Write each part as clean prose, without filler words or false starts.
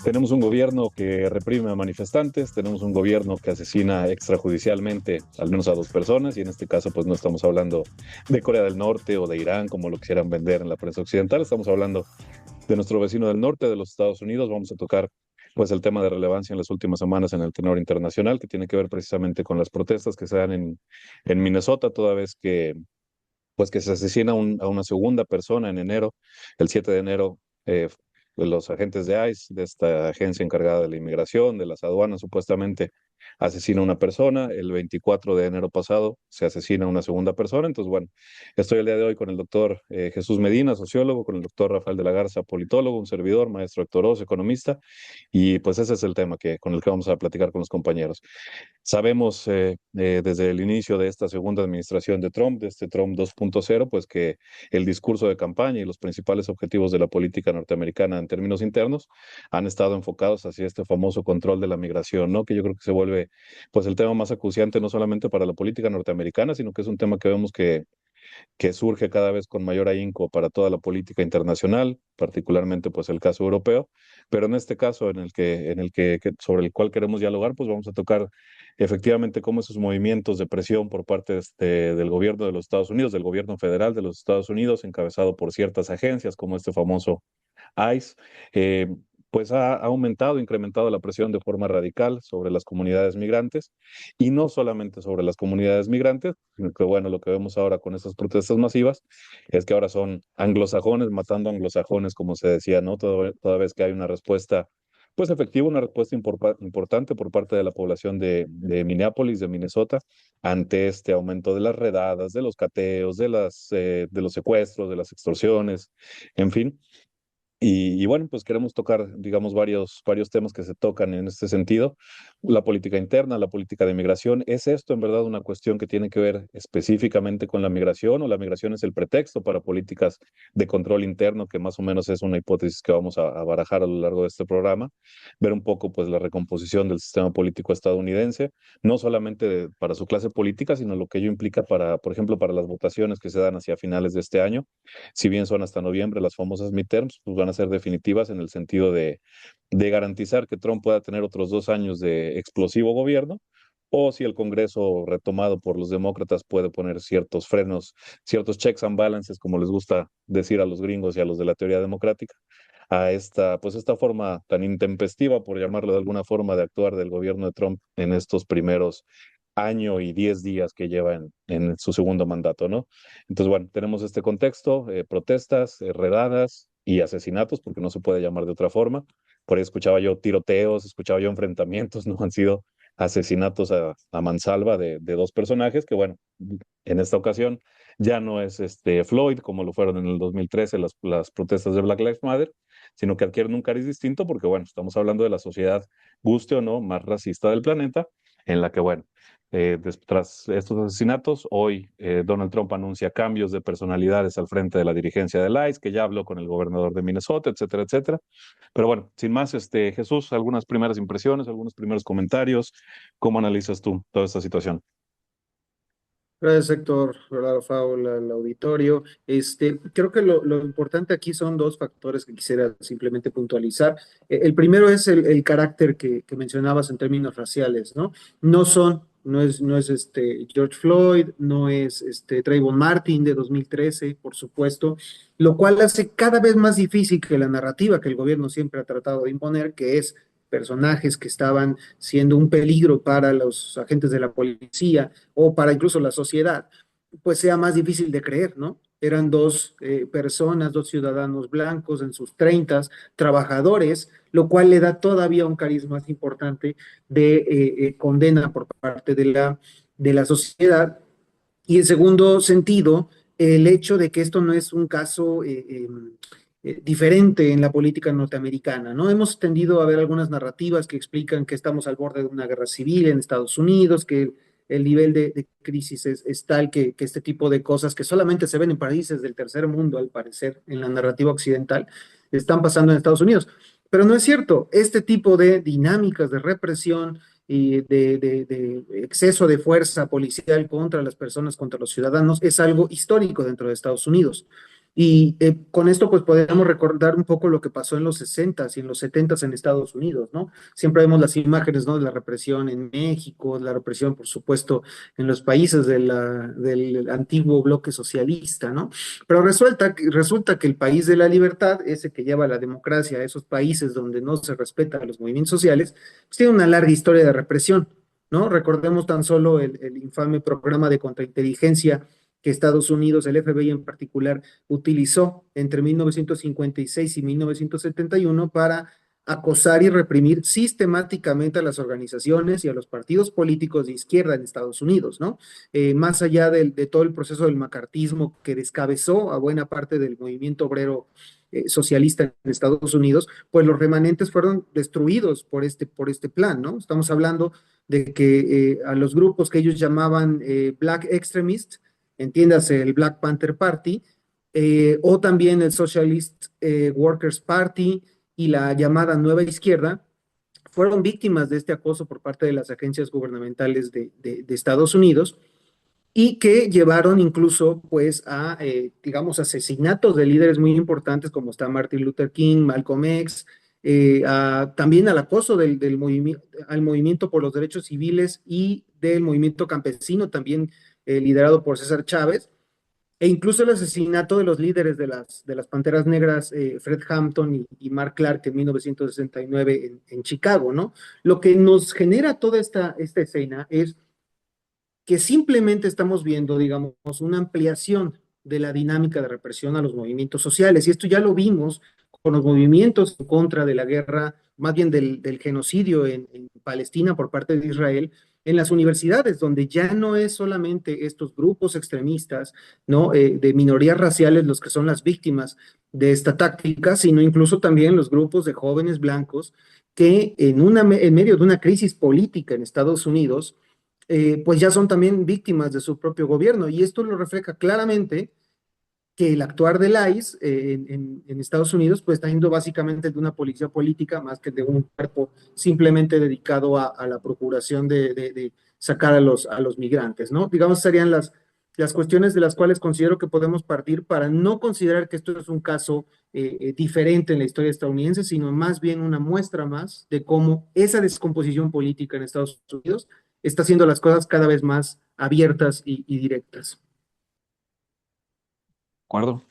Tenemos un gobierno que reprime a manifestantes, tenemos un gobierno que asesina extrajudicialmente al menos a dos personas, y en este caso pues no estamos hablando de Corea del Norte o de Irán como lo quisieran vender en la prensa occidental, estamos hablando de nuestro vecino del norte, de los Estados Unidos. Vamos a tocar pues el tema de relevancia en las últimas semanas en el tenor internacional, que tiene que ver precisamente con las protestas que se dan en Minnesota, toda vez que pues que se asesina a una segunda persona en enero, el 7 de enero. Los agentes de ICE, de esta agencia encargada de la inmigración, de las aduanas, supuestamente asesina a una persona. El 24 de enero pasado se asesina a una segunda persona. Entonces, bueno, estoy el día de hoy con el doctor Jesús Medina, sociólogo, con el doctor Rafael de la Garza, politólogo, un servidor, maestro Héctor Oz, economista, y pues ese es el tema con el que vamos a platicar con los compañeros. Sabemos desde el inicio de esta segunda administración de Trump, de este Trump 2.0, pues que el discurso de campaña y los principales objetivos de la política norteamericana en términos internos han estado enfocados hacia este famoso control de la migración, ¿no? Que yo creo que se vuelve pues el tema más acuciante no solamente para la política norteamericana, sino que es un tema que vemos que surge cada vez con mayor ahínco para toda la política internacional, particularmente pues el caso europeo, pero en este caso sobre el cual queremos dialogar, pues vamos a tocar efectivamente cómo esos movimientos de presión por parte del gobierno de los Estados Unidos, del gobierno federal de los Estados Unidos, encabezado por ciertas agencias como este famoso ICE, pues ha aumentado, incrementado la presión de forma radical sobre las comunidades migrantes, y no solamente sobre las comunidades migrantes, sino que bueno, lo que vemos ahora con estas protestas masivas es que ahora son anglosajones matando anglosajones, como se decía, ¿no? Toda vez que hay una respuesta, pues efectiva, una respuesta importante por parte de la población de Minneapolis, de Minnesota, ante este aumento de las redadas, de los cateos, de los secuestros, de las extorsiones, en fin. Y bueno, pues queremos tocar, digamos, varios temas que se tocan en este sentido. La política interna, la política de migración. ¿Es esto en verdad una cuestión que tiene que ver específicamente con la migración, o la migración es el pretexto para políticas de control interno, que más o menos es una hipótesis que vamos a barajar a lo largo de este programa? Ver un poco pues la recomposición del sistema político estadounidense, no solamente para su clase política, sino lo que ello implica para, por ejemplo, para las votaciones que se dan hacia finales de este año. Si bien son hasta noviembre las famosas midterms, pues van a ser definitivas en el sentido de garantizar que Trump pueda tener otros 2 años de explosivo gobierno, o si el Congreso retomado por los demócratas puede poner ciertos frenos, ciertos checks and balances, como les gusta decir a los gringos y a los de la teoría democrática, a esta forma tan intempestiva, por llamarlo de alguna forma, de actuar del gobierno de Trump en estos primeros año y 10 días que lleva en su segundo mandato, ¿no? Entonces, bueno, tenemos este contexto, protestas, redadas y asesinatos, porque no se puede llamar de otra forma. Por ahí escuchaba yo tiroteos, escuchaba yo enfrentamientos, no han sido asesinatos a mansalva de dos personajes que, bueno, en esta ocasión ya no es Floyd, como lo fueron en el 2013 las protestas de Black Lives Matter, sino que adquieren un cariz distinto porque, bueno, estamos hablando de la sociedad, guste o no, más racista del planeta, en la que, bueno, tras estos asesinatos, hoy Donald Trump anuncia cambios de personalidades al frente de la dirigencia del ICE, que ya habló con el gobernador de Minnesota, etcétera, etcétera. Pero bueno, sin más, Jesús, algunas primeras impresiones, algunos primeros comentarios. ¿Cómo analizas tú toda esta situación? Gracias, Héctor, hola, Paula, al auditorio. Creo que lo importante aquí son dos factores que quisiera simplemente puntualizar. El primero es el carácter que mencionabas en términos raciales, ¿no? No es George Floyd, no es Trayvon Martin de 2013, por supuesto, lo cual hace cada vez más difícil que la narrativa que el gobierno siempre ha tratado de imponer, que es personajes que estaban siendo un peligro para los agentes de la policía o para incluso la sociedad, pues sea más difícil de creer, ¿no? Eran dos personas, dos ciudadanos blancos en sus treintas, trabajadores, lo cual le da todavía un cariz más importante de condena por parte de la sociedad. Y en segundo sentido, el hecho de que esto no es un caso diferente en la política norteamericana, ¿no? Hemos tendido a ver algunas narrativas que explican que estamos al borde de una guerra civil en Estados Unidos, que el nivel de crisis es tal que este tipo de cosas que solamente se ven en países del tercer mundo, al parecer, en la narrativa occidental, están pasando en Estados Unidos. Pero no es cierto. Este tipo de dinámicas de represión y de exceso de fuerza policial contra las personas, contra los ciudadanos, es algo histórico dentro de Estados Unidos. Y con esto pues podemos recordar un poco lo que pasó en los 60s y en los 70s en Estados Unidos, ¿no? Siempre vemos las imágenes, ¿no? De la represión en México, la represión, por supuesto, en los países del antiguo bloque socialista, ¿no? Pero resulta que el país de la libertad, ese que lleva la democracia a esos países donde no se respetan los movimientos sociales, pues tiene una larga historia de represión, ¿no? Recordemos tan solo el infame programa de contrainteligencia que Estados Unidos, el FBI en particular, utilizó entre 1956 y 1971 para acosar y reprimir sistemáticamente a las organizaciones y a los partidos políticos de izquierda en Estados Unidos, ¿no? Más allá de todo el proceso del macartismo que descabezó a buena parte del movimiento obrero socialista en Estados Unidos, pues los remanentes fueron destruidos por este plan, ¿no? Estamos hablando de que a los grupos que ellos llamaban Black Extremists, entiéndase el Black Panther Party, o también el Socialist Workers Party y la llamada Nueva Izquierda, fueron víctimas de este acoso por parte de las agencias gubernamentales de Estados Unidos y que llevaron incluso pues a, digamos, asesinatos de líderes muy importantes como está Martin Luther King, Malcolm X, también al acoso del movimiento, al movimiento por los derechos civiles y del movimiento campesino, también liderado por César Chávez, e incluso el asesinato de los líderes de las Panteras Negras, Fred Hampton y Mark Clark en 1969 en Chicago, ¿no? Lo que nos genera toda esta escena es que simplemente estamos viendo, digamos, una ampliación de la dinámica de represión a los movimientos sociales. Y esto ya lo vimos con los movimientos en contra de la guerra, más bien del genocidio en Palestina por parte de Israel, en las universidades, donde ya no es solamente estos grupos extremistas, ¿no? De minorías raciales los que son las víctimas de esta táctica, sino incluso también los grupos de jóvenes blancos que en medio de una crisis política en Estados Unidos, pues ya son también víctimas de su propio gobierno. Y esto lo refleja claramente que el actuar del ICE en Estados Unidos, pues está yendo básicamente de una policía política más que de un cuerpo simplemente dedicado a la procuración de sacar a los migrantes, ¿no? Digamos, serían las cuestiones de las cuales considero que podemos partir para no considerar que esto es un caso diferente en la historia estadounidense, sino más bien una muestra más de cómo esa descomposición política en Estados Unidos está haciendo las cosas cada vez más abiertas y directas. Acuerdo.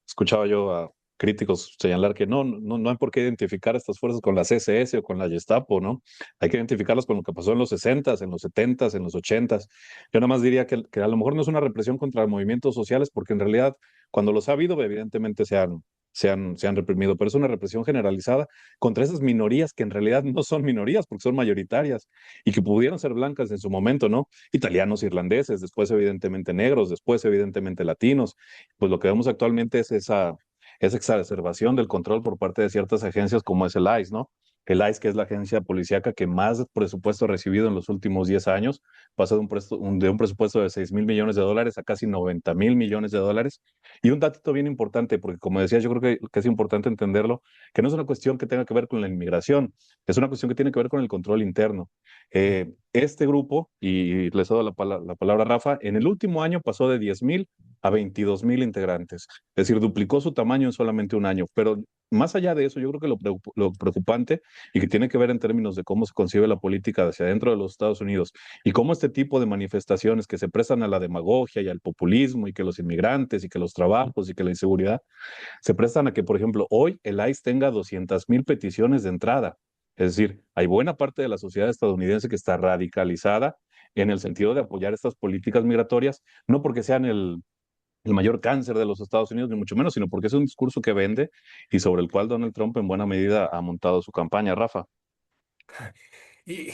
Escuchaba yo a críticos señalar que no hay por qué identificar estas fuerzas con las SS o con la Gestapo, ¿no? Hay que identificarlas con lo que pasó en los 60s, en los 70s, en los 80s. Yo nada más diría que a lo mejor no es una represión contra movimientos sociales, porque en realidad, cuando los ha habido, evidentemente se han reprimido, pero es una represión generalizada contra esas minorías que en realidad no son minorías, porque son mayoritarias y que pudieron ser blancas en su momento, ¿no? Italianos, irlandeses, después evidentemente negros, después evidentemente latinos. Pues lo que vemos actualmente es esa exacerbación del control por parte de ciertas agencias como es el ICE, ¿no? El ICE, que es la agencia policíaca que más presupuesto ha recibido en los últimos 10 años, pasa de un presupuesto de 6.000 millones de dólares a casi 90.000 millones de dólares. Y un datito bien importante, porque como decía, yo creo que es importante entenderlo, que no es una cuestión que tenga que ver con la inmigración, es una cuestión que tiene que ver con el control interno. Este grupo, y les doy la palabra a Rafa, en el último año pasó de 10.000 a 22.000 integrantes. Es decir, duplicó su tamaño en solamente un año. Pero más allá de eso, yo creo que lo preocupante y que tiene que ver en términos de cómo se concibe la política hacia adentro de los Estados Unidos y cómo este tipo de manifestaciones que se prestan a la demagogia y al populismo y que los inmigrantes y que los trabajos y que la inseguridad se prestan a que, por ejemplo, hoy el ICE tenga 200.000 peticiones de entrada. Es decir, hay buena parte de la sociedad estadounidense que está radicalizada en el sentido de apoyar estas políticas migratorias, no porque sean el mayor cáncer de los Estados Unidos, ni mucho menos, sino porque es un discurso que vende y sobre el cual Donald Trump en buena medida ha montado su campaña, Rafa. Y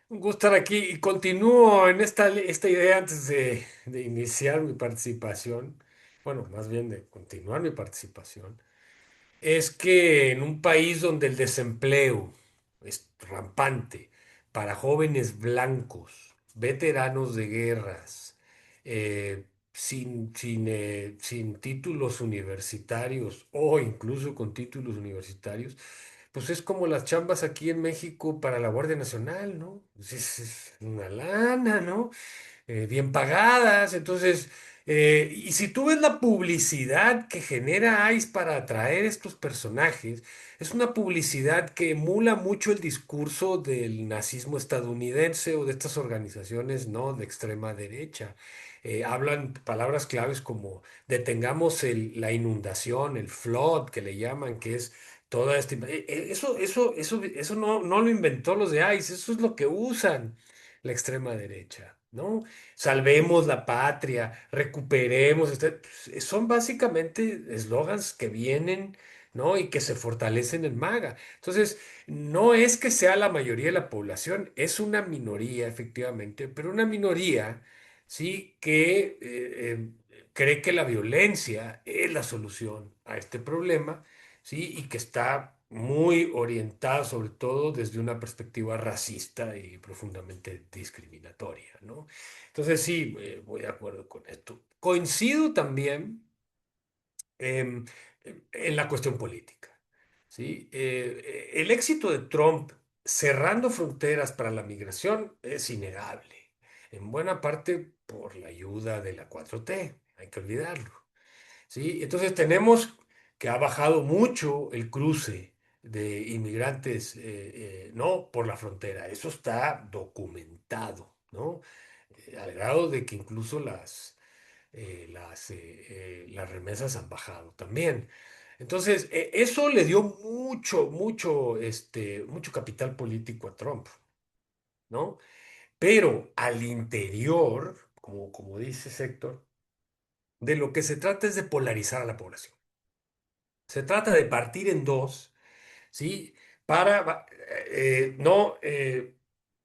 un gusto estar aquí y continúo en esta idea antes de iniciar mi participación, bueno, más bien de continuar mi participación, es que en un país donde el desempleo es rampante para jóvenes blancos, veteranos de guerras, sin títulos universitarios o incluso con títulos universitarios, pues es como las chambas aquí en México para la Guardia Nacional, ¿no? Pues es una lana, ¿no? Bien pagadas. Entonces, Y si tú ves la publicidad que genera ICE para atraer estos personajes, es una publicidad que emula mucho el discurso del nazismo estadounidense o de estas organizaciones, ¿no?, de extrema derecha. Hablan palabras claves como detengamos la inundación, el flood que le llaman, que es toda esta... Eso no lo inventó los de ICE, eso es lo que usan la extrema derecha, ¿no? Salvemos la patria, recuperemos, pues, son básicamente eslogans que vienen, ¿no? Y que se fortalecen en MAGA. Entonces, no es que sea la mayoría de la población, es una minoría, efectivamente, pero una minoría, sí, que cree que la violencia es la solución a este problema, sí, y que está muy orientada sobre todo desde una perspectiva racista y profundamente discriminatoria, ¿no? Entonces sí, voy de acuerdo con esto. Coincido también em, en la cuestión política, ¿sí? El éxito de Trump cerrando fronteras para la migración es innegable, en buena parte por la ayuda de la 4T, hay que olvidarlo. ¿Sí? Entonces tenemos que ha bajado mucho el cruce de inmigrantes, ¿no?, por la frontera. Eso está documentado, ¿no? Al grado de que incluso las remesas han bajado también. Entonces, eso le dio mucho capital político a Trump, ¿no? Pero al interior, como dice Héctor, de lo que se trata es de polarizar a la población. Se trata de partir en dos, ¿sí? Para no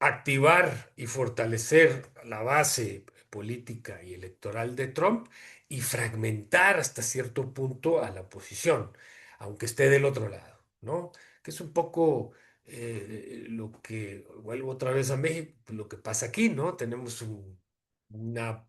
activar y fortalecer la base política y electoral de Trump y fragmentar hasta cierto punto a la oposición, aunque esté del otro lado, ¿no? Que es un poco lo que, vuelvo otra vez a México, lo que pasa aquí, ¿no? Tenemos una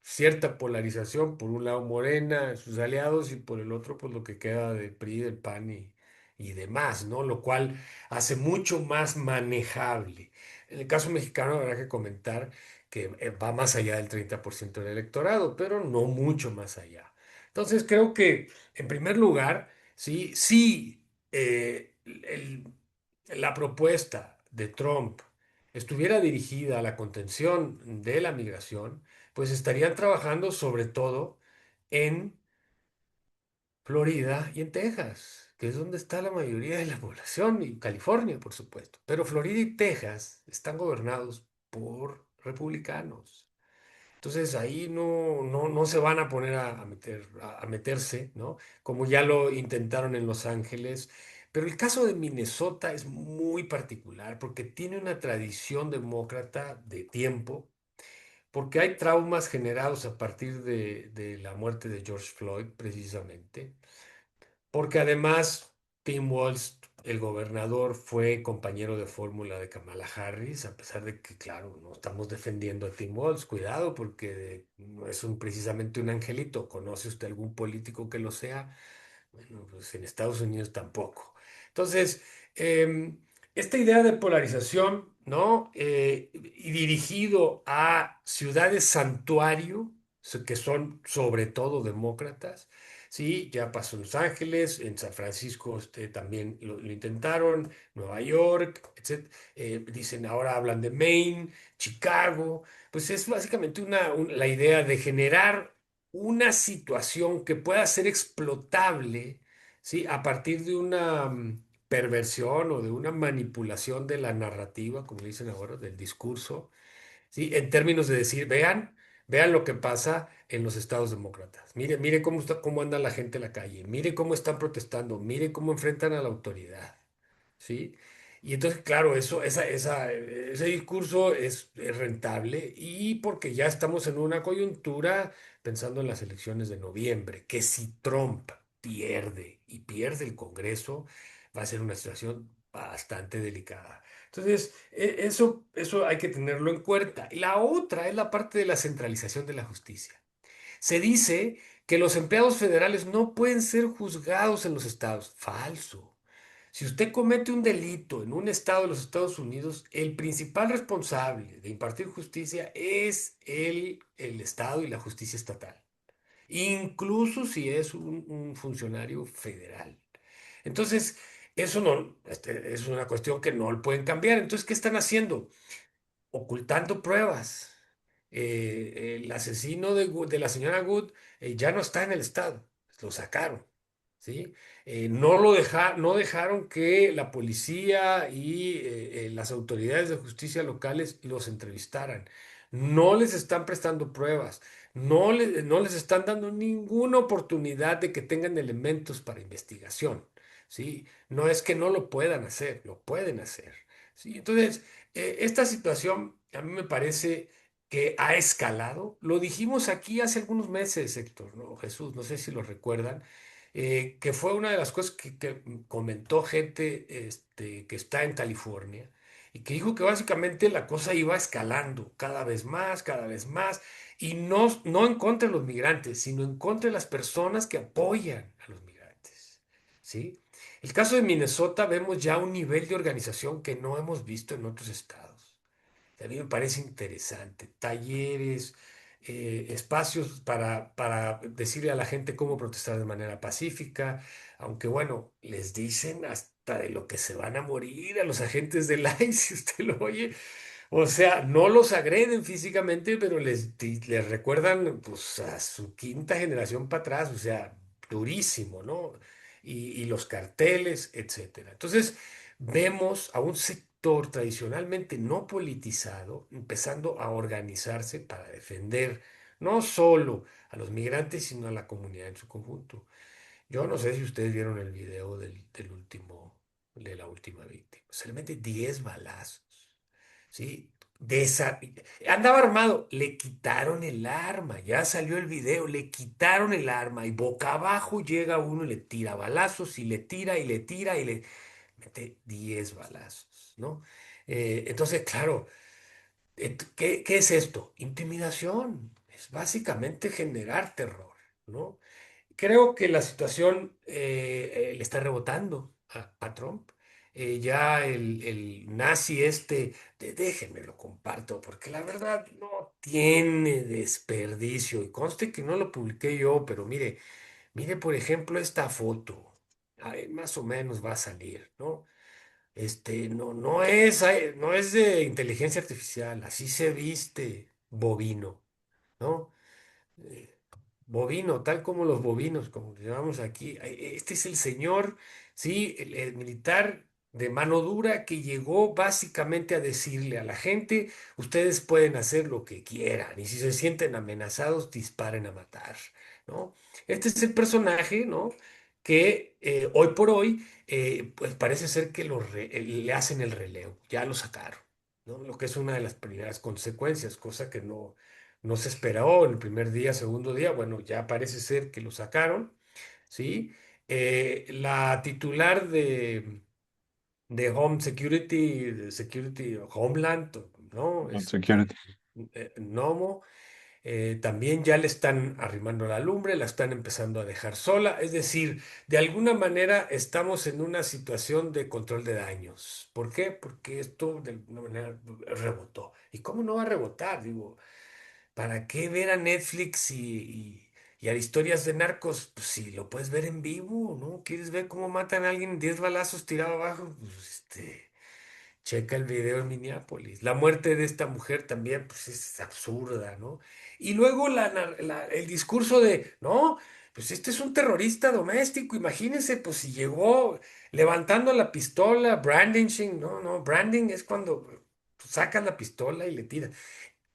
cierta polarización, por un lado Morena, sus aliados, y por el otro, pues lo que queda del PRI, del PAN y demás, ¿no? Lo cual hace mucho más manejable. En el caso mexicano habrá que comentar que va más allá del 30% del electorado, pero no mucho más allá. Entonces creo que, en primer lugar, sí, la propuesta de Trump estuviera dirigida a la contención de la migración, pues estarían trabajando sobre todo en Florida y en Texas, que es donde está la mayoría de la población, y California, por supuesto. Pero Florida y Texas están gobernados por republicanos. Entonces ahí no se van a poner a meterse, ¿no? Como ya lo intentaron en Los Ángeles. Pero el caso de Minnesota es muy particular porque tiene una tradición demócrata de tiempo, porque hay traumas generados a partir de la muerte de George Floyd, precisamente, porque además Tim Walz, el gobernador, fue compañero de fórmula de Kamala Harris, a pesar de que, claro, no estamos defendiendo a Tim Walz, cuidado, porque no es precisamente un angelito. ¿Conoce usted algún político que lo sea? Bueno, pues en Estados Unidos tampoco. Entonces, esta idea de polarización, ¿no? Y dirigido a ciudades santuario, que son sobre todo demócratas, ¿sí? Ya pasó en Los Ángeles, en San Francisco también lo intentaron, Nueva York, etc. Dicen, ahora hablan de Maine, Chicago. Pues es básicamente la idea de generar una situación que pueda ser explotable, ¿sí? A partir de una perversión o de una manipulación de la narrativa, como dicen ahora, del discurso, ¿sí? En términos de decir, vean lo que pasa en los estados demócratas. Mire cómo anda la gente en la calle, mire cómo están protestando, mire cómo enfrentan a la autoridad, ¿sí? Y entonces, claro, ese discurso es rentable, y porque ya estamos en una coyuntura pensando en las elecciones de noviembre, que si Trump pierde y pierde el Congreso, va a ser una situación bastante delicada. Entonces, eso hay que tenerlo en cuenta. Y la otra es la parte de la centralización de la justicia. Se dice que los empleados federales no pueden ser juzgados en los estados. Falso. Si usted comete un delito en un estado de los Estados Unidos, el principal responsable de impartir justicia es el estado y la justicia estatal, incluso si es un funcionario federal. Entonces, eso no, es una cuestión que no lo pueden cambiar. Entonces, ¿qué están haciendo? Ocultando pruebas. El asesino de la señora Good ya no está en el estado, lo sacaron, ¿sí? No dejaron que la policía y las autoridades de justicia locales los entrevistaran. No les están prestando pruebas, no les están dando ninguna oportunidad de que tengan elementos para investigación, ¿sí? No es que no lo puedan hacer, lo pueden hacer, ¿sí? Entonces, esta situación a mí me parece que ha escalado. Lo dijimos aquí hace algunos meses, Héctor, ¿no? Jesús, no sé si lo recuerdan, que fue una de las cosas que comentó gente que está en California y que dijo que básicamente la cosa iba escalando cada vez más, y no en contra de los migrantes, sino en contra de las personas que apoyan a los migrantes, ¿sí? El caso de Minnesota vemos ya un nivel de organización que no hemos visto en otros estados. A mí me parece interesante. Talleres, espacios para decirle a la gente cómo protestar de manera pacífica, aunque bueno, les dicen hasta de lo que se van a morir a los agentes del ICE, si usted lo oye. O sea, no los agreden físicamente, pero les recuerdan pues, a su quinta generación para atrás, o sea, durísimo, ¿no? Y los carteles, etcétera. Entonces, vemos a un sector tradicionalmente no politizado empezando a organizarse para defender no solo a los migrantes, sino a la comunidad en su conjunto. Yo no sé si ustedes vieron el video de la última víctima. Se le mete 10 balazos. ¿Sí? Andaba armado, le quitaron el arma, ya salió el video, le quitaron el arma y boca abajo llega uno y le tira balazos y le tira y le tira y le mete 10 balazos, ¿no? Entonces, claro, ¿qué es esto? Intimidación, es básicamente generar terror, ¿no? Creo que la situación le está rebotando a Trump. Ya el nazi déjenme lo comparto, porque la verdad no tiene desperdicio. Y conste que no lo publiqué yo, pero mire por ejemplo esta foto. Ahí más o menos va a salir, ¿no? No es de inteligencia artificial, así se viste bovino, ¿no? eh, Bovino, tal como los bovinos, como le llamamos aquí. Este es el señor, sí, el militar de mano dura que llegó básicamente a decirle a la gente, ustedes pueden hacer lo que quieran y si se sienten amenazados, disparen a matar, ¿no? Este es el personaje, ¿no? Que hoy por hoy, pues parece ser que le hacen el relevo, ya lo sacaron, ¿no? Lo que es una de las primeras consecuencias, cosa que no se esperó en el primer día, segundo día, bueno, ya parece ser que lo sacaron, ¿sí? La titular de Home Security, Homeland, ¿no? On security. Nomo, también ya le están arrimando la lumbre, la están empezando a dejar sola, es decir, de alguna manera estamos en una situación de control de daños. ¿Por qué? Porque esto de alguna manera rebotó. ¿Y cómo no va a rebotar? Digo, ¿para qué ver a Netflix y a historias de narcos? Pues si lo puedes ver en vivo, ¿no? ¿Quieres ver cómo matan a alguien 10 balazos tirado abajo? Pues checa el video en Minneapolis. La muerte de esta mujer también, pues es absurda, ¿no? Y luego el discurso de, no, pues este es un terrorista doméstico, imagínense, pues si llegó levantando la pistola, brandishing, no, branding es cuando sacas la pistola y le tiras.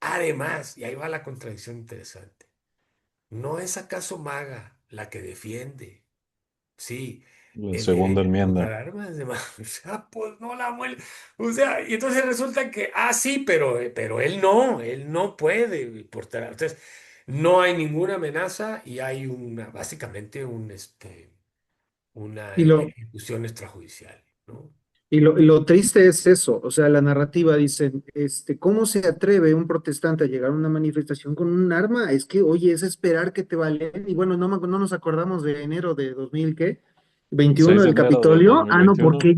Además, y ahí va la contradicción interesante, ¿no es acaso Maga la que defiende, sí, La el segunda derecho a enmienda. portar armas de mano? O sea, pues no la muele. O sea, y entonces resulta que, sí, pero él no puede portar armas. Entonces, no hay ninguna amenaza y hay básicamente una Y lo, ejecución extrajudicial, ¿no? y lo triste es eso, o sea, la narrativa dice, ¿cómo se atreve un protestante a llegar a una manifestación con un arma? Es que, oye, es esperar que te valen. Y bueno, no nos acordamos de enero de 2000, ¿qué? 21 6 de del enero del Capitolio. Ah, no, 2021. porque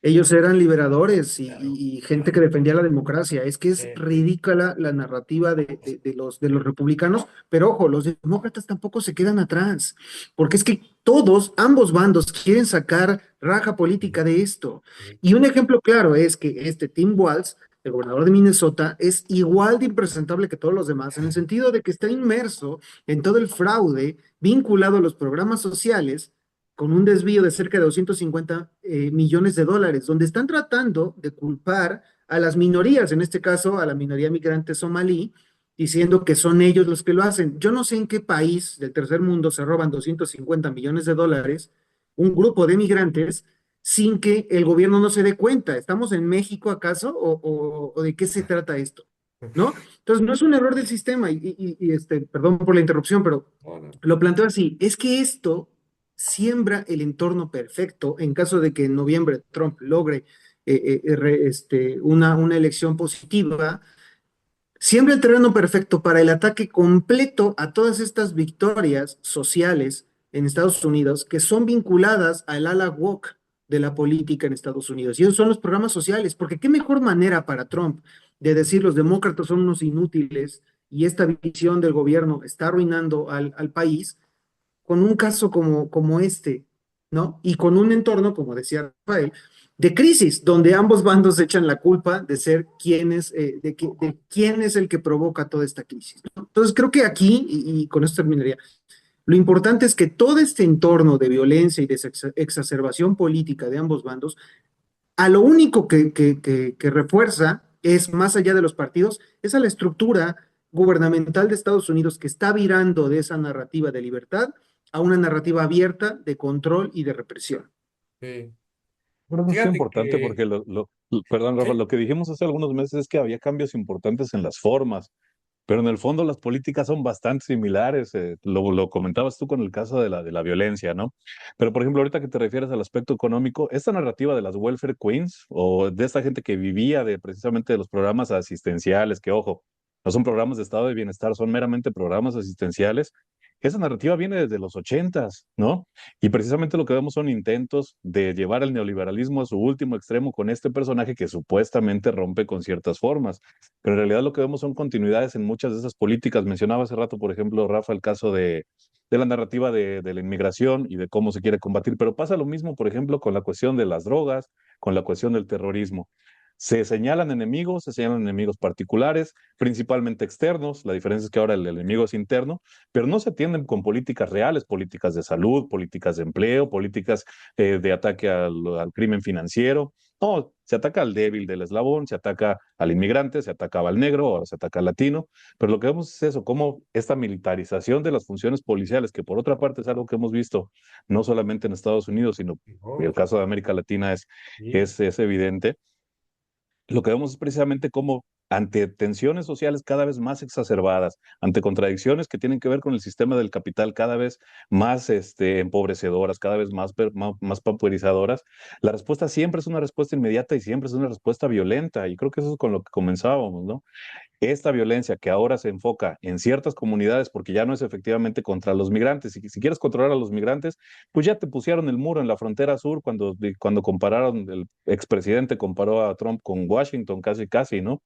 ellos eran liberadores Claro. y gente que defendía la democracia. Es que es Eh, ridícula la narrativa de los republicanos, pero ojo, los demócratas tampoco se quedan atrás, porque es que todos, ambos bandos quieren sacar raja política de esto. sí, Y un ejemplo claro es que este Tim Walz, el gobernador de Minnesota, es igual de impresentable que todos los demás, en el sentido de que está inmerso en todo el fraude vinculado a los programas sociales con un desvío de cerca de 250 millones de dólares, donde están tratando de culpar a las minorías, en este caso a la minoría migrante somalí, diciendo que son ellos los que lo hacen. Yo no sé en qué país del tercer mundo se roban 250 millones de dólares un grupo de migrantes sin que el gobierno no se dé cuenta. ¿Estamos en México acaso o de qué se trata esto? ¿No? Entonces, no es un error del sistema perdón por la interrupción, pero bueno, lo planteo así, es que esto siembra el entorno perfecto en caso de que en noviembre Trump logre una elección positiva, siembra el terreno perfecto para el ataque completo a todas estas victorias sociales en Estados Unidos que son vinculadas al ala woke de la política en Estados Unidos. Y esos son los programas sociales, porque qué mejor manera para Trump de decir los demócratas son unos inútiles y esta visión del gobierno está arruinando al país con un caso como este, ¿no? Y con un entorno, como decía Rafael, de crisis, donde ambos bandos echan la culpa de ser quienes, de quién es el que provoca toda esta crisis, ¿no? Entonces creo que aquí, y con esto terminaría, lo importante es que todo este entorno de violencia y de exacerbación política de ambos bandos, a lo único que refuerza es, más allá de los partidos, es a la estructura gubernamental de Estados Unidos que está virando de esa narrativa de libertad a una narrativa abierta de control y de represión. sí. Pero eso es Fíjate importante porque, que, perdón, Rafa, sí, lo que dijimos hace algunos meses es que había cambios importantes en las formas, pero en el fondo las políticas son bastante similares. Lo comentabas tú con el caso de la violencia, ¿no? Pero, por ejemplo, ahorita que te refieres al aspecto económico, esta narrativa de las welfare queens o de esta gente que vivía de precisamente de los programas asistenciales, que ojo, no son programas de estado de bienestar, son meramente programas asistenciales. Esa narrativa viene desde los ochentas, ¿no? Y precisamente lo que vemos son intentos de llevar el neoliberalismo a su último extremo con este personaje que supuestamente rompe con ciertas formas. Pero en realidad lo que vemos son continuidades en muchas de esas políticas. Mencionaba hace rato, por ejemplo, Rafa, el caso de la narrativa de la inmigración y de cómo se quiere combatir, pero pasa lo mismo, por ejemplo, con la cuestión de las drogas, con la cuestión del terrorismo. Se señalan enemigos particulares, principalmente externos. La diferencia es que ahora el enemigo es interno, pero no se atienden con políticas reales, políticas de salud, políticas de empleo, políticas de ataque al crimen financiero. No, se ataca al débil del eslabón, se ataca al inmigrante, se atacaba al negro, ahora se ataca al latino, pero lo que vemos es eso, cómo esta militarización de las funciones policiales, que por otra parte es algo que hemos visto no solamente en Estados Unidos, sino en no, el caso de América Latina sí, es evidente. Lo que vemos es precisamente cómo ante tensiones sociales cada vez más exacerbadas, ante contradicciones que tienen que ver con el sistema del capital cada vez más empobrecedoras, cada vez más pauperizadoras, la respuesta siempre es una respuesta inmediata y siempre es una respuesta violenta. Y creo que eso es con lo que comenzábamos, ¿no? Esta violencia que ahora se enfoca en ciertas comunidades, porque ya no es efectivamente contra los migrantes. Y si quieres controlar a los migrantes, pues ya te pusieron el muro en la frontera sur cuando compararon, el expresidente comparó a Trump con Washington, casi, casi, ¿no?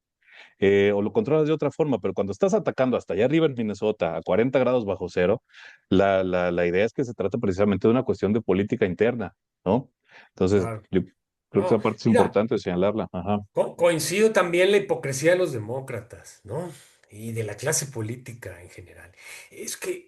O lo controlas de otra forma, pero cuando estás atacando hasta allá arriba en Minnesota, a 40 grados bajo cero, la idea es que se trata precisamente de una cuestión de política interna, ¿no? Entonces, claro. yo creo que No, esa parte es mira, importante señalarla. Ajá. coincido también en la hipocresía de los demócratas, ¿no? Y de la clase política en general. Es que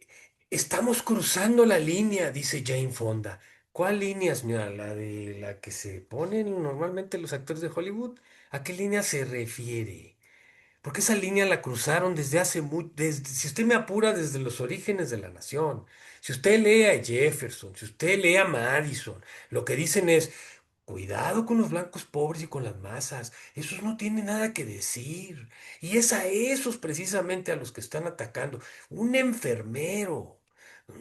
estamos cruzando la línea, dice Jane Fonda. ¿Cuál líneas? Mira, la de la que se ponen normalmente los actores de Hollywood. ¿A qué línea se refiere? Porque esa línea la cruzaron desde hace mucho, si usted me apura, desde los orígenes de la nación. Si usted lee a Jefferson, si usted lee a Madison, lo que dicen es, cuidado con los blancos pobres y con las masas, esos no tienen nada que decir. Y es a esos precisamente a los que están atacando. Un enfermero,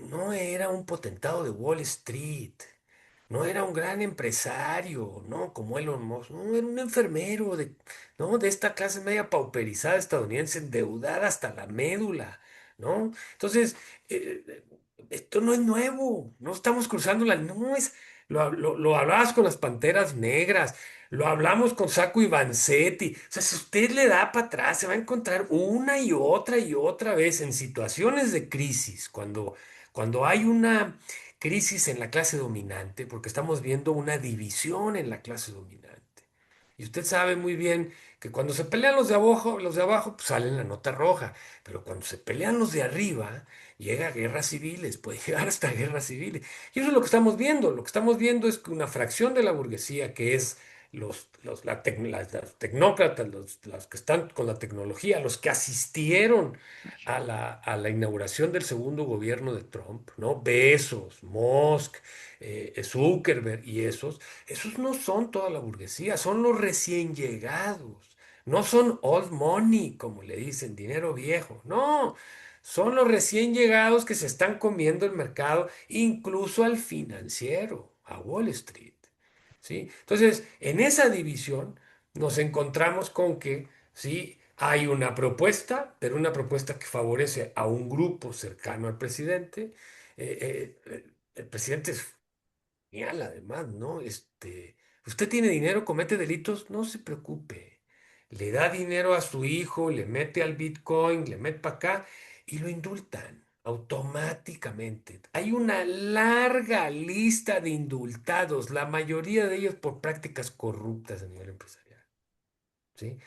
no era un potentado de Wall Street. No era un gran empresario, ¿no? Como Elon Musk, no, era un enfermero de, ¿no? De esta clase media pauperizada estadounidense, endeudada hasta la médula, ¿no? Entonces, esto no es nuevo, no estamos cruzando no es, lo hablabas con las Panteras Negras, lo hablamos con Sacco y Vanzetti, o sea, si usted le da para atrás, se va a encontrar una y otra vez en situaciones de crisis, cuando hay una crisis en la clase dominante, porque estamos viendo una división en la clase dominante. Y usted sabe muy bien que cuando se pelean los de abajo, pues salen la nota roja. Pero cuando se pelean los de arriba, llega a guerras civiles, puede llegar hasta guerras civiles. Y eso es lo que estamos viendo. Lo que estamos viendo es que una fracción de la burguesía, que es las tecnócratas, los que están con la tecnología, los que asistieron a la inauguración del segundo gobierno de Trump, ¿no? Bezos, Musk, Zuckerberg y esos no son toda la burguesía, son los recién llegados. No son old money, como le dicen, dinero viejo. No, son los recién llegados que se están comiendo el mercado, incluso al financiero, a Wall Street. ¿Sí? Entonces, en esa división nos encontramos con que, sí, hay una propuesta, pero una propuesta que favorece a un grupo cercano al presidente. El presidente es genial, además, ¿no? Usted tiene dinero, comete delitos, no se preocupe. Le da dinero a su hijo, le mete al Bitcoin, le mete para acá y lo indultan automáticamente. Hay una larga lista de indultados, la mayoría de ellos por prácticas corruptas a nivel empresarial. ¿Sí?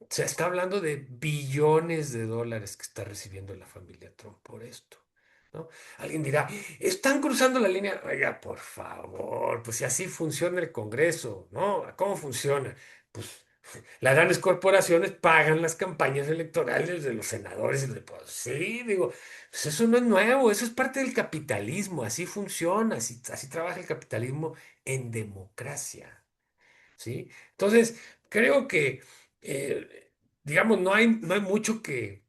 Se está hablando de billones de dólares que está recibiendo la familia Trump por esto, ¿no? Alguien dirá, están cruzando la línea. Oiga, por favor, pues si así funciona el Congreso, ¿no? ¿Cómo funciona? Pues las grandes corporaciones pagan las campañas electorales de los senadores y pues, sí, digo, pues eso no es nuevo, eso es parte del capitalismo, así funciona, así trabaja el capitalismo en democracia. ¿Sí? Entonces, creo que, digamos, no hay mucho que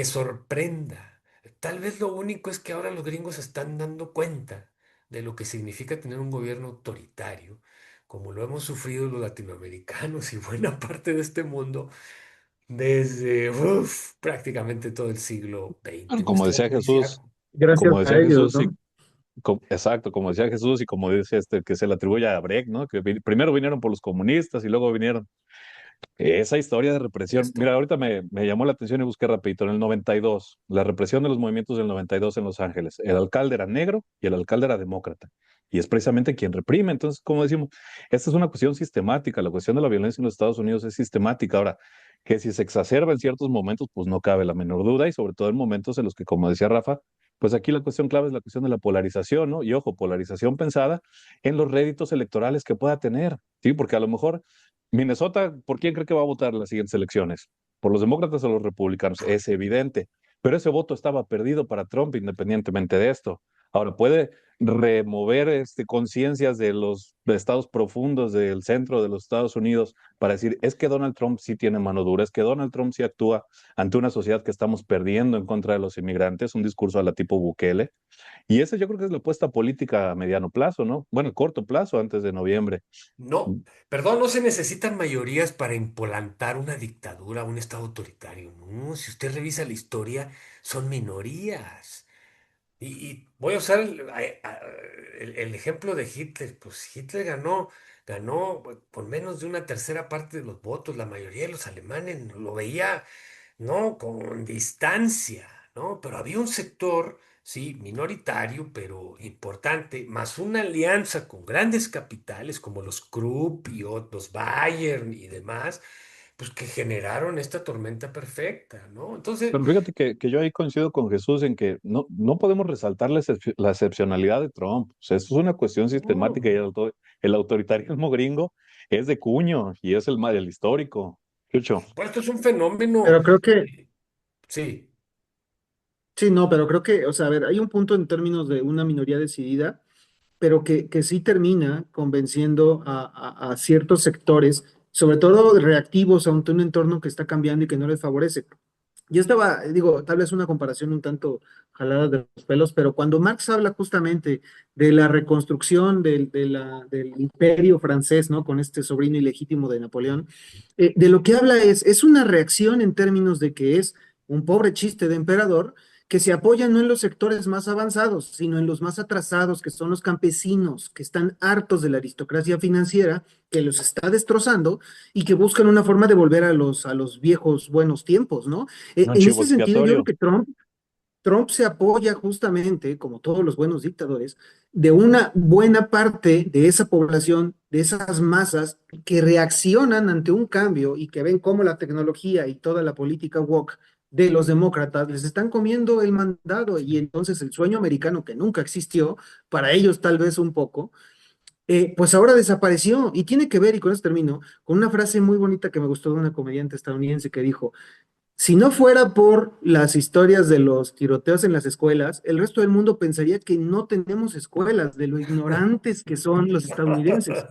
sorprenda. Tal vez lo único es que ahora los gringos se están dando cuenta de lo que significa tener un gobierno autoritario, como lo hemos sufrido los latinoamericanos y buena parte de este mundo desde prácticamente todo el siglo Bueno, XX, un como estado decía Jesús, policíaco. Gracias como a decía ellos, Jesús, ¿no? sí, exacto, como decía Jesús y como dice que se le atribuye a Brecht, ¿no? Que primero vinieron por los comunistas y luego vinieron. Esa historia de represión, Esto. mira, ahorita me llamó la atención y busqué rapidito, en el 92, la represión de los movimientos del 92 en Los Ángeles, el alcalde era negro y el alcalde era demócrata, y es precisamente quien reprime. Entonces, como decimos, esta es una cuestión sistemática, la cuestión de la violencia en los Estados Unidos es sistemática. Ahora, que si se exacerba en ciertos momentos, pues no cabe la menor duda, y sobre todo en momentos en los que, como decía Rafa, pues aquí la cuestión clave es la cuestión de la polarización, ¿no? Y ojo, polarización pensada en los réditos electorales que pueda tener, ¿sí? Porque a lo mejor Minnesota, ¿por quién cree que va a votar en las siguientes elecciones? ¿Por los demócratas o los republicanos? Es evidente, pero ese voto estaba perdido para Trump independientemente de esto. Ahora, puede remover conciencias de los estados profundos del centro de los Estados Unidos para decir, es que Donald Trump sí tiene mano dura, es que Donald Trump sí actúa ante una sociedad que estamos perdiendo en contra de los inmigrantes, un discurso a la tipo Bukele. Y ese yo creo que es la apuesta política a mediano plazo, ¿no? Bueno, corto plazo, antes de noviembre. No, perdón, no se necesitan mayorías para implantar una dictadura, un estado autoritario. No, si usted revisa la historia, son minorías. Y voy a usar el ejemplo de Hitler. Pues Hitler ganó por menos de una tercera parte de los votos. La mayoría de los alemanes lo veía, ¿no? Con distancia, ¿no? Pero había un sector, sí, minoritario, pero importante, más una alianza con grandes capitales como los Krupp y otros, Bayern y demás, pues que generaron esta tormenta perfecta, ¿no? Entonces, Pero fíjate que yo ahí coincido con Jesús en que no podemos resaltar la excepcionalidad de Trump. O sea, esto es una cuestión sistemática y no, el autoritarismo gringo es de cuño y es el histórico. por Chucho. supuesto es un fenómeno, Pero creo que, eh, sí, sí, no, pero creo que, o sea, a ver, hay un punto en términos de una minoría decidida, pero que sí termina convenciendo a ciertos sectores, sobre todo reactivos ante un entorno que está cambiando y que no les favorece. Yo estaba, digo, tal vez una comparación un tanto jalada de los pelos, pero cuando Marx habla justamente de la reconstrucción del imperio francés, ¿no? Con este sobrino ilegítimo de Napoleón, de lo que habla es una reacción en términos de que es un pobre chiste de emperador que se apoyan no en los sectores más avanzados, sino en los más atrasados, que son los campesinos, que están hartos de la aristocracia financiera, que los está destrozando y que buscan una forma de volver a los viejos buenos tiempos, ¿no? Un En chivo ese sentido, yo creo expiatorio. que Trump se apoya justamente, como todos los buenos dictadores, de una buena parte de esa población, de esas masas que reaccionan ante un cambio y que ven cómo la tecnología y toda la política woke de los demócratas les están comiendo el mandado y entonces el sueño americano que nunca existió, para ellos tal vez un poco, pues ahora desapareció y tiene que ver, y con eso termino, con una frase muy bonita que me gustó de una comediante estadounidense que dijo, si no fuera por las historias de los tiroteos en las escuelas, el resto del mundo pensaría que no tenemos escuelas, de lo ignorantes que son los estadounidenses.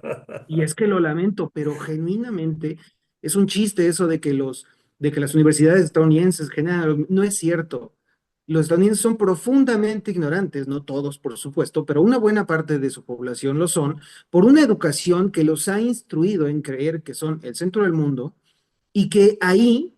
Y es que lo lamento, pero genuinamente es un chiste eso de que las universidades estadounidenses generan, no es cierto. Los estadounidenses son profundamente ignorantes, no todos, por supuesto, pero una buena parte de su población lo son, por una educación que los ha instruido en creer que son el centro del mundo y que ahí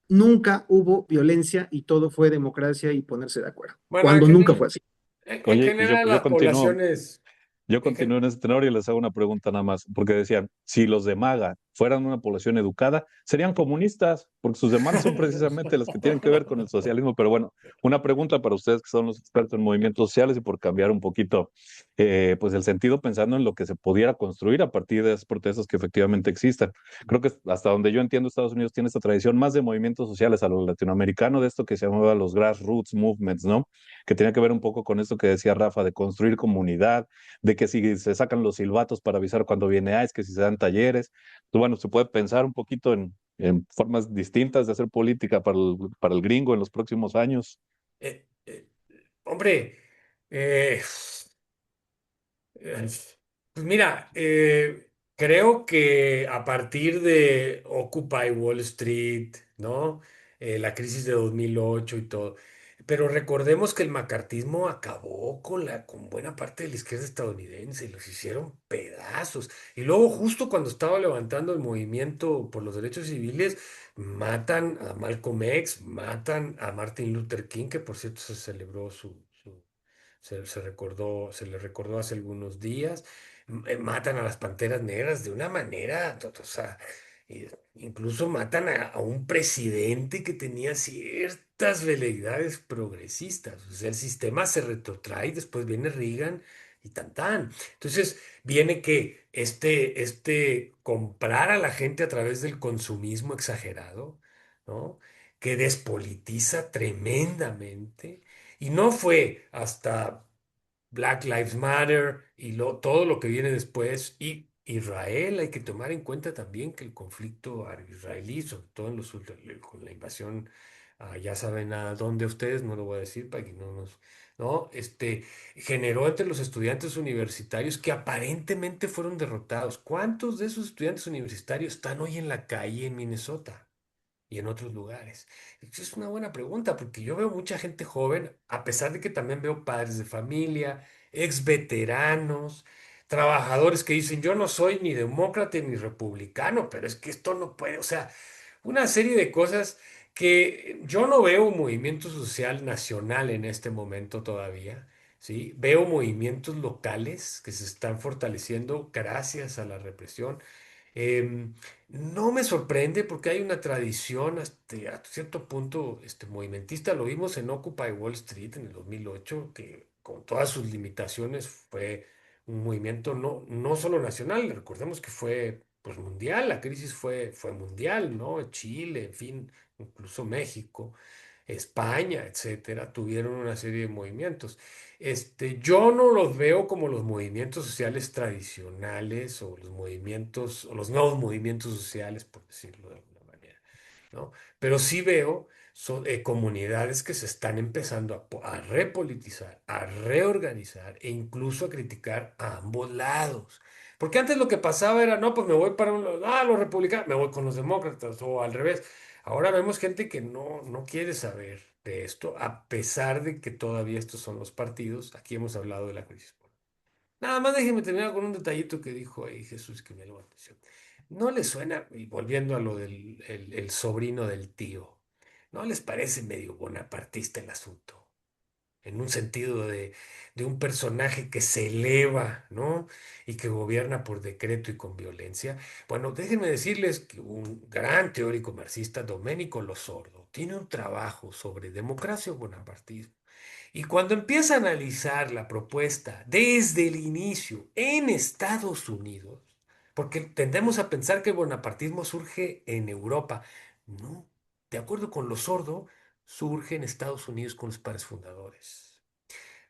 nunca hubo violencia y todo fue democracia y ponerse de acuerdo, Bueno, cuando nunca fue así. en Oye, y general yo las continúo. poblaciones, Yo en continúo gen- en ese tenor y les hago una pregunta nada más, porque decían, si los de MAGA fueran una población educada, serían comunistas, porque sus demandas son precisamente las que tienen que ver con el socialismo. Pero bueno, una pregunta para ustedes que son los expertos en movimientos sociales y por cambiar un poquito, pues el sentido pensando en lo que se pudiera construir a partir de esas protestas que efectivamente existan. Creo que hasta donde yo entiendo, Estados Unidos tiene esta tradición más de movimientos sociales a lo latinoamericano, de esto que se llamaba los grassroots movements, ¿no? Que tiene que ver un poco con esto que decía Rafa, de construir comunidad, de que si se sacan los silbatos para avisar cuando viene es que si se dan talleres. Pues bueno, se puede pensar un poquito en formas distintas de hacer política para el gringo en los próximos años. eh, eh, hombre, eh, pues mira, creo que a partir de Occupy Wall Street, ¿no? La crisis de 2008 y todo, pero recordemos que el macartismo acabó con buena parte de la izquierda estadounidense, los hicieron pedazos. Y luego, justo cuando estaba levantando el movimiento por los derechos civiles, matan a Malcolm X, matan a Martin Luther King, que por cierto se celebró se le recordó hace algunos días. Matan a las panteras negras de una manera, o sea, incluso matan a un presidente que tenía ciertas veleidades progresistas. O sea, el sistema se retrotrae y después viene Reagan y tan tan. Entonces, viene que este comprar a la gente a través del consumismo exagerado, ¿no? Que despolitiza tremendamente. Y no fue hasta Black Lives Matter y todo lo que viene después. Y Israel, hay que tomar en cuenta también que el conflicto israelí, sobre todo con la invasión, ya saben a dónde ustedes, no lo voy a decir para que no nos... ¿No? Generó entre los estudiantes universitarios que aparentemente fueron derrotados. ¿Cuántos de esos estudiantes universitarios están hoy en la calle en Minnesota y en otros lugares? Es una buena pregunta porque yo veo mucha gente joven, a pesar de que también veo padres de familia, ex veteranos, trabajadores que dicen, yo no soy ni demócrata ni republicano, pero es que esto no puede, o sea, una serie de cosas que yo no veo un movimiento social nacional en este momento todavía. ¿Sí? Veo movimientos locales que se están fortaleciendo gracias a la represión. Em, no me sorprende porque hay una tradición a cierto punto movimentista. Lo vimos en Occupy Wall Street en el 2008, que con todas sus limitaciones fue un movimiento no solo nacional, recordemos que fue pues, mundial, la crisis fue mundial, ¿no? Chile, en fin, incluso México. España, etcétera, tuvieron una serie de movimientos. Yo no los veo como los movimientos sociales tradicionales o los movimientos o los nuevos movimientos sociales, por decirlo de alguna manera, ¿no? Pero sí veo comunidades que se están empezando a repolitizar, a reorganizar e incluso a criticar a ambos lados. Porque antes lo que pasaba era, no, pues me voy para los republicanos, me voy con los demócratas o al revés. Ahora vemos gente que no quiere saber de esto, a pesar de que todavía estos son los partidos. Aquí hemos hablado de la crisis. Nada más déjeme terminar con un detallito que dijo ahí Jesús que me llamó la atención. ¿No les suena, y volviendo a lo del el sobrino del tío, ¿no les parece medio bonapartista el asunto? en un sentido de un personaje que se eleva, ¿no? Y que gobierna por decreto y con violencia. Bueno, déjenme decirles que un gran teórico marxista, Domenico Losordo, tiene un trabajo sobre democracia o bonapartismo. Y cuando empieza a analizar la propuesta desde el inicio en Estados Unidos, porque tendemos a pensar que el bonapartismo surge en Europa. No, de acuerdo con lo sordo, surge en Estados Unidos con los padres fundadores.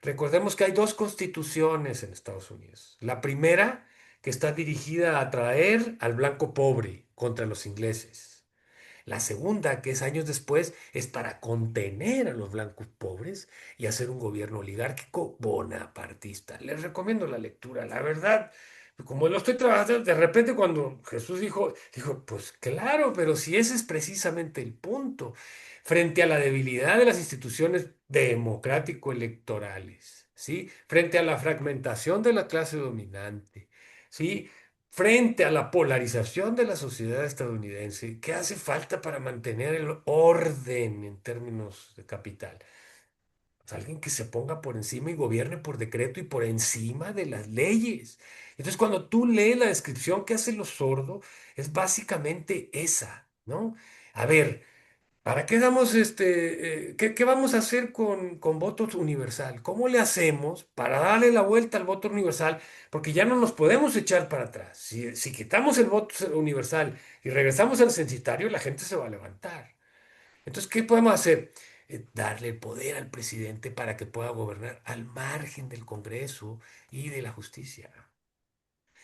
Recordemos que hay dos constituciones en Estados Unidos. La primera, que está dirigida a atraer al blanco pobre contra los ingleses. La segunda, que es años después, es para contener a los blancos pobres y hacer un gobierno oligárquico bonapartista. Les recomiendo la lectura. La verdad, como lo estoy trabajando, de repente cuando Jesús dijo, pues claro, pero si ese es precisamente el punto, frente a la debilidad de las instituciones democrático-electorales, ¿sí? Frente a la fragmentación de la clase dominante, ¿sí? Frente a la polarización de la sociedad estadounidense, ¿qué hace falta para mantener el orden en términos de capital? Pues alguien que se ponga por encima y gobierne por decreto y por encima de las leyes. Entonces, cuando tú lees la descripción que hace los sordos, es básicamente esa, ¿no? A ver, ¿para qué damos qué vamos a hacer con voto universal? ¿Cómo le hacemos para darle la vuelta al voto universal? Porque ya no nos podemos echar para atrás. Si quitamos el voto universal y regresamos al censitario, la gente se va a levantar. Entonces, ¿qué podemos hacer? Darle el poder al presidente para que pueda gobernar al margen del Congreso y de la justicia.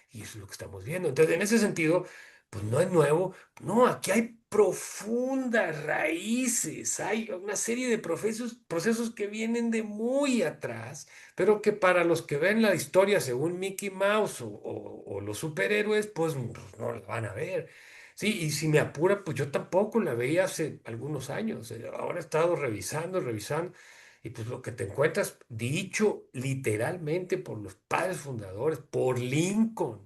Y eso es lo que estamos viendo. Entonces, en ese sentido, pues no es nuevo. No, aquí hay profundas raíces, hay una serie de procesos que vienen de muy atrás, pero que para los que ven la historia según Mickey Mouse o los superhéroes, pues no la van a ver. Sí, y si me apura, pues yo tampoco la veía hace algunos años. Ahora he estado revisando. Y pues lo que te encuentras dicho literalmente por los padres fundadores, por Lincoln,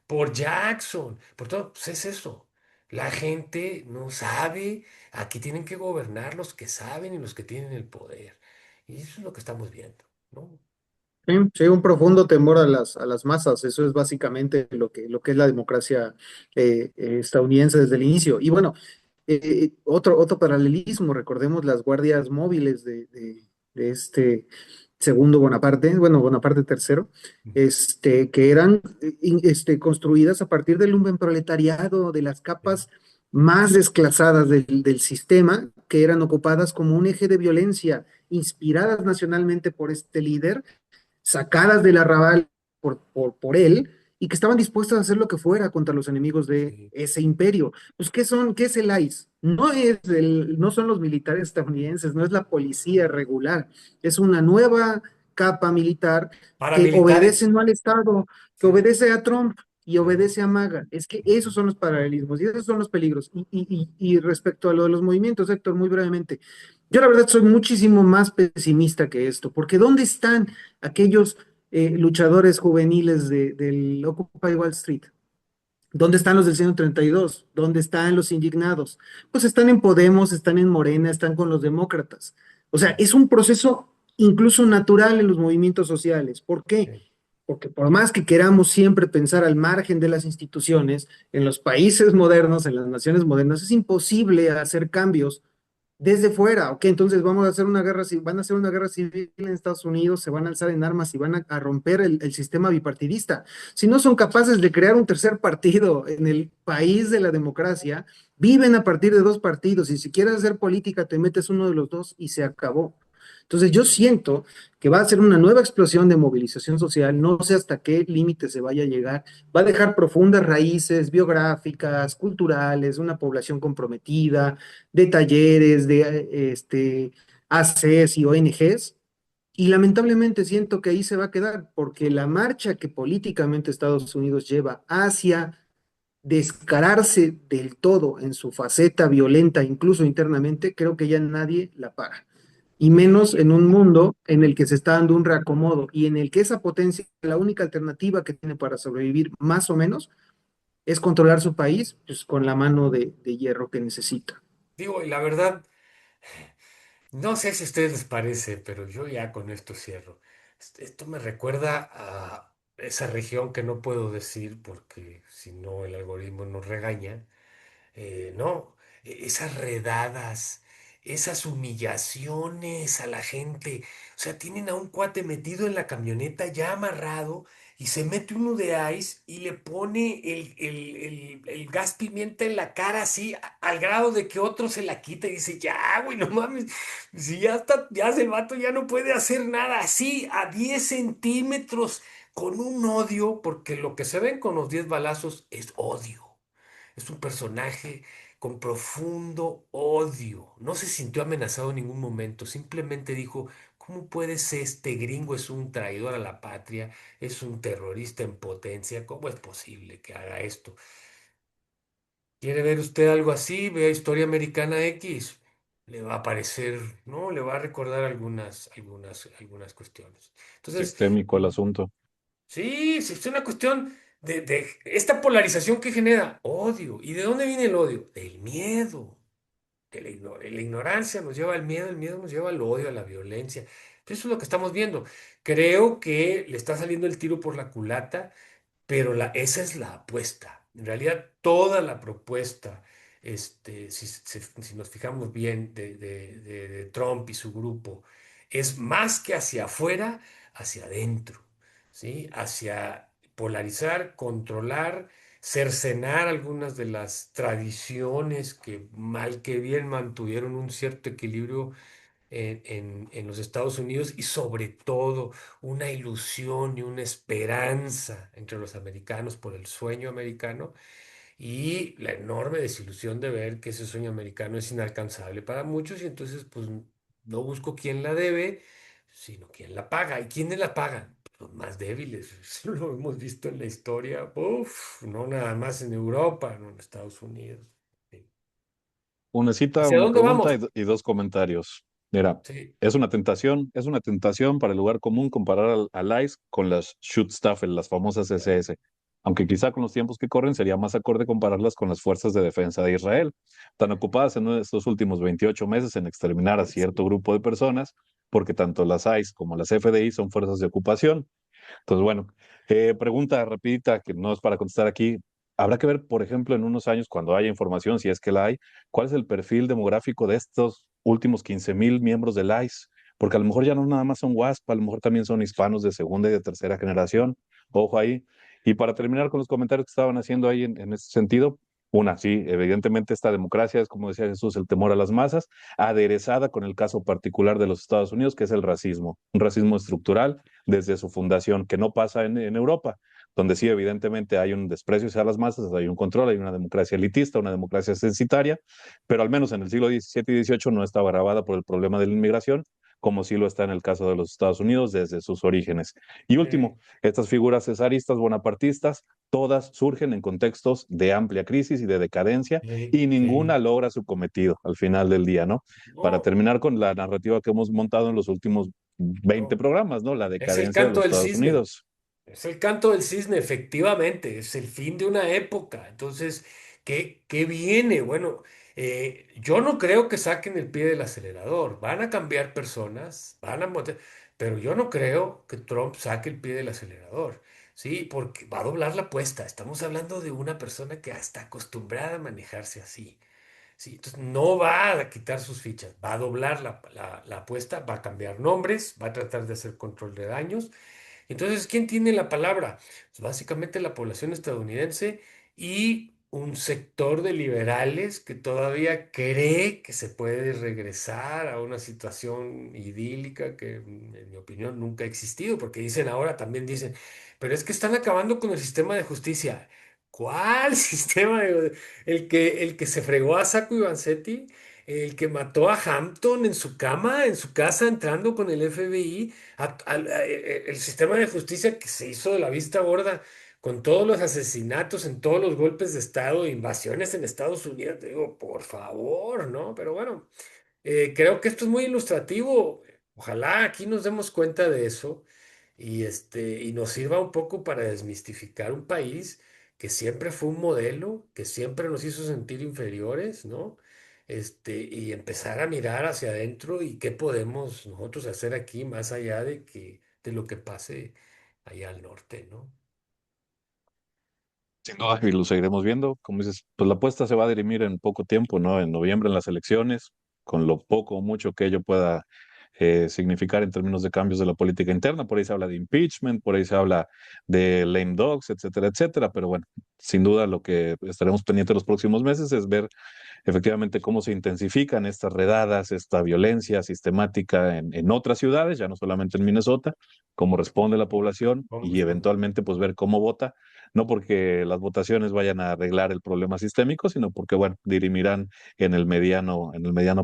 por Jackson, por todo, pues es eso. La gente no sabe, aquí tienen que gobernar los que saben y los que tienen el poder. Y eso es lo que estamos viendo, ¿no? Sí, sí, un profundo temor a a las masas, eso es básicamente lo que es la democracia estadounidense desde el inicio. Y bueno, otro paralelismo, recordemos las guardias móviles de este segundo Bonaparte, bueno, Bonaparte tercero, que eran construidas a partir del lumpenproletariado, de las Sí, capas más desclasadas del sistema, que eran ocupadas como un eje de violencia, inspiradas nacionalmente por este líder sacadas del arrabal por él y que estaban dispuestas a hacer lo que fuera contra los enemigos de sí, ese imperio. Pues, ¿qué son? ¿Qué es el ICE? No son los militares estadounidenses, no es la policía regular, es una nueva capa militar que obedece paramilitares. no al Estado, que Sí, obedece a Trump y ujú, obedece a MAGA. Es que esos ujú. son los paralelismos y esos son los peligros. Y respecto a lo de los movimientos, Héctor, muy brevemente, yo la verdad soy muchísimo más pesimista que esto, porque ¿dónde están aquellos luchadores juveniles del Occupy Wall Street? ¿Dónde están los del 132? ¿Dónde están los indignados? Pues están en Podemos, están en Morena, están con los demócratas. O sea, es un proceso incluso natural en los movimientos sociales. ¿Por qué? Sí. Porque por más que queramos siempre pensar al margen de las instituciones, en los países modernos, en las naciones modernas, es imposible hacer cambios desde fuera. Ok, entonces vamos a hacer una guerra, van a hacer una guerra civil en Estados Unidos, se van a alzar en armas y van a romper el sistema bipartidista. Si no son capaces de crear un tercer partido en el país de la democracia, viven a partir de dos partidos y si quieres hacer política te metes uno de los dos y se acabó. Entonces yo siento que va a ser una nueva explosión de movilización social, no sé hasta qué límite se vaya a llegar, va a dejar profundas raíces biográficas, culturales, una población comprometida, de talleres, de ACs y ONGs, y lamentablemente siento que ahí se va a quedar, porque la marcha que políticamente Estados Unidos lleva hacia descararse del todo en su faceta violenta, incluso internamente, creo que ya nadie la para. Y Sí, menos en un mundo en el que se está dando un reacomodo y en el que esa potencia, la única alternativa que tiene para sobrevivir más o menos, es controlar su país pues, con la mano de hierro que necesita. digo, y la verdad, No sé si a ustedes les parece, pero yo ya con esto cierro. Esto me recuerda a esa región que no puedo decir porque si no el algoritmo nos regaña. No, esas redadas, esas humillaciones a la gente. O sea, tienen a un cuate metido en la camioneta ya amarrado y se mete uno de ICE y le pone el gas pimienta en la cara así al grado de que otro se la quita y dice, ya, güey, no mames, si ya está, ya el vato ya no puede hacer nada así a 10 centímetros con un odio, porque lo que se ven con los 10 balazos es odio. Es un personaje con profundo odio. No se sintió amenazado en ningún momento. Simplemente dijo, ¿cómo puede ser este gringo? Es un traidor a la patria, es un terrorista en potencia. ¿Cómo es posible que haga esto? ¿Quiere ver usted algo así? Vea Historia Americana X. Le va a parecer, ¿no? Le va a recordar algunas cuestiones. Entonces, Sistémico el asunto. sí, sí, es una cuestión de esta polarización que genera odio. ¿Y de dónde viene el odio? Del miedo. Que la ignorancia nos lleva al miedo, el miedo nos lleva al odio, a la violencia. Eso es lo que estamos viendo. Creo que le está saliendo el tiro por la culata, pero esa es la apuesta. En realidad, toda la propuesta, si nos fijamos bien, de Trump y su grupo, es más que hacia afuera, hacia adentro, ¿sí? Hacia polarizar, controlar, cercenar algunas de las tradiciones que mal que bien mantuvieron un cierto equilibrio en los Estados Unidos y sobre todo una ilusión y una esperanza entre los americanos por el sueño americano y la enorme desilusión de ver que ese sueño americano es inalcanzable para muchos y entonces pues no busco quién la debe, sino quién la paga. ¿Y quiénes la pagan? Los más débiles. Eso lo hemos visto en la historia, uf, no nada más en Europa, no en Estados Unidos. Sí. Una cita, ¿Hacia una dónde pregunta vamos? y dos comentarios. Mira, Sí, es una tentación para el lugar común comparar al ICE con las Schutzstaffel, las famosas SS, aunque quizá con los tiempos que corren sería más acorde compararlas con las fuerzas de defensa de Israel, tan ocupadas en estos últimos 28 meses en exterminar a cierto grupo de personas, porque tanto las ICE como las FDI son fuerzas de ocupación. Entonces, bueno, pregunta rapidita que no es para contestar aquí. Habrá que ver, por ejemplo, en unos años, cuando haya información, si es que la hay, cuál es el perfil demográfico de estos últimos 15,000 miembros del ICE, porque a lo mejor ya no nada más son WASP, a lo mejor también son hispanos de segunda y de tercera generación. Ojo ahí. Y para terminar con los comentarios que estaban haciendo ahí en ese sentido, una, sí, evidentemente esta democracia es, como decía Jesús, el temor a las masas, aderezada con el caso particular de los Estados Unidos, que es el racismo, un racismo estructural desde su fundación, que no pasa en Europa, donde sí, evidentemente hay un desprecio hacia las masas, hay un control, hay una democracia elitista, una democracia censitaria, pero al menos en el siglo XVII y XVIII no estaba agravada por el problema de la inmigración, como sí lo está en el caso de los Estados Unidos desde sus orígenes. Y sí, último, estas figuras cesaristas, bonapartistas, todas surgen en contextos de amplia crisis y de decadencia sí, y sí. ninguna logra su cometido al final del día, ¿no? Para No, terminar con la narrativa que hemos montado en los últimos 20 no. programas, ¿no? La Es el decadencia de canto los del Estados cisne. Unidos. Es el canto del cisne, efectivamente. Es el fin de una época. Entonces, ¿qué viene? Bueno, yo no creo que saquen el pie del acelerador. Van a cambiar personas, pero yo no creo que Trump saque el pie del acelerador. Sí, porque va a doblar la apuesta. Estamos hablando de una persona que está acostumbrada a manejarse así. Sí, entonces no va a quitar sus fichas, va a doblar la apuesta, va a cambiar nombres, va a tratar de hacer control de daños. Entonces, ¿quién tiene la palabra? Pues básicamente la población estadounidense y un sector de liberales que todavía cree que se puede regresar a una situación idílica que, en mi opinión, nunca ha existido, porque dicen ahora, también dicen, pero es que están acabando con el sistema de justicia. ¿Cuál sistema? El que se fregó a Sacco y Vanzetti, el que mató a Hampton en su cama, en su casa, entrando con el FBI el sistema de justicia que se hizo de la vista gorda con todos los asesinatos, en todos los golpes de Estado, invasiones en Estados Unidos, te digo, por favor, ¿no? Pero bueno, creo que esto es muy ilustrativo. Ojalá aquí nos demos cuenta de eso y nos sirva un poco para desmistificar un país que siempre fue un modelo, que siempre nos hizo sentir inferiores, ¿no? y empezar a mirar hacia adentro y qué podemos nosotros hacer aquí más allá de lo que pase allá al norte, ¿no? Sin duda, y lo seguiremos viendo. Como dices, pues la apuesta se va a dirimir en poco tiempo, ¿no? En noviembre en las elecciones, con lo poco o mucho que ello pueda significar en términos de cambios de la política interna. Por ahí se habla de impeachment, por ahí se habla de lame dogs, etcétera, etcétera. Pero bueno, sin duda lo que estaremos pendientes los próximos meses es ver efectivamente cómo se intensifican estas redadas, esta violencia sistemática en otras ciudades, ya no solamente en Minnesota, cómo responde la población y Vamos, eventualmente pues ver cómo vota, no porque las votaciones vayan a arreglar el problema sistémico, sino porque, bueno, dirimirán en el mediano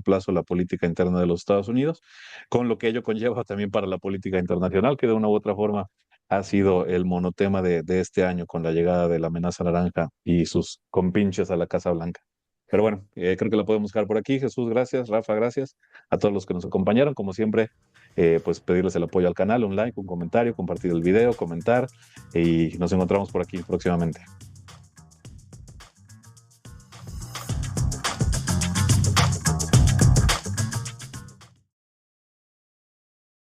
plazo la política interna de los Estados Unidos, con lo que ello conlleva también para la política internacional, que de una u otra forma ha sido el monotema de este año con la llegada de la amenaza naranja y sus compinches a la Casa Blanca. Pero bueno, creo que la podemos dejar por aquí. Jesús, gracias. Rafa, gracias. A todos los que nos acompañaron, como siempre, pues pedirles el apoyo al canal, un like, un comentario, compartir el video, comentar y nos encontramos por aquí próximamente.